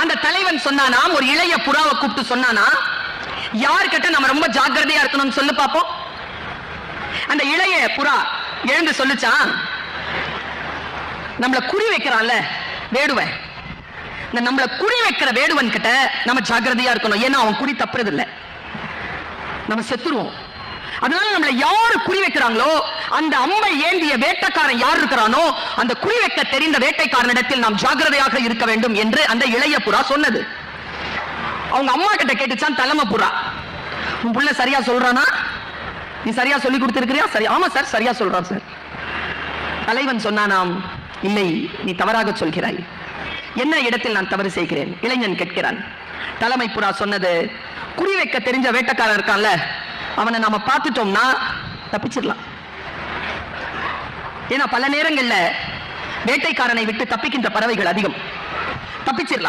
அந்த தலைவன் சொன்னானாம், ஒரு இளைய புறாவை கூப்பிட்டு சொன்னானா, யார்கிட்ட நம்ம ரொம்ப ஜாக்கிரதையா இருக்கணும்னு சொல்லு பாப்போம். அந்த இளைய புறா எழுந்து சொல்லுச்சான், நம்மள குறி வைக்கிறான்ல வேடுவன், நம்மள குறி வைக்கிற வேடுவன் கிட்ட நம்ம ஜாக்கிரதையா இருக்கணும். ஏன்னா அவன் குறி தப்புறது இல்ல, நம்ம செத்துருவோம். அதனால நம்மள யாரு குறி வைக்கிறாங்களோ, அந்த அம்பை ஏந்திய வேட்டைக்காரன் யார் இருக்கிறானோ, அந்த குறி வைக்க தெரிந்த வேட்டைக்காரனிடத்தில் நாம் ஜாக்கிரதையாக இருக்க வேண்டும் என்று அந்த இளைய புறா சொன்னது. அவங்க அம்மா கிட்ட கேட்டுச்சான் தலைமை புறா, உன் புள்ள சரியா சொல்றானா, நீ சரியா சொல்லி கொடுத்திருக்கிறியா? சரி, ஆமா சார் சரியா சொல்றான் சார். தலைவன் சொன்னானாம், இல்லை நீ தவறாக சொல்கிறாய், என்ன இடத்தில் நான் தவறு செய்கிறேன்? இளைஞன் கேட்கிறான். தலைமை புறா சொன்னது, குறி வைக்க தெரிஞ்ச வேட்டைக்காரன் இருக்கான்ல, அவனை நாம பார்த்துட்டோம்னா தப்பிச்சிடலாம். ஏன்னா பல நேரங்கள்ல வேட்டைக்காரனை விட்டு தப்பிக்கின்ற பறவைகள் அதிகம், தப்பிச்சிடலாம்.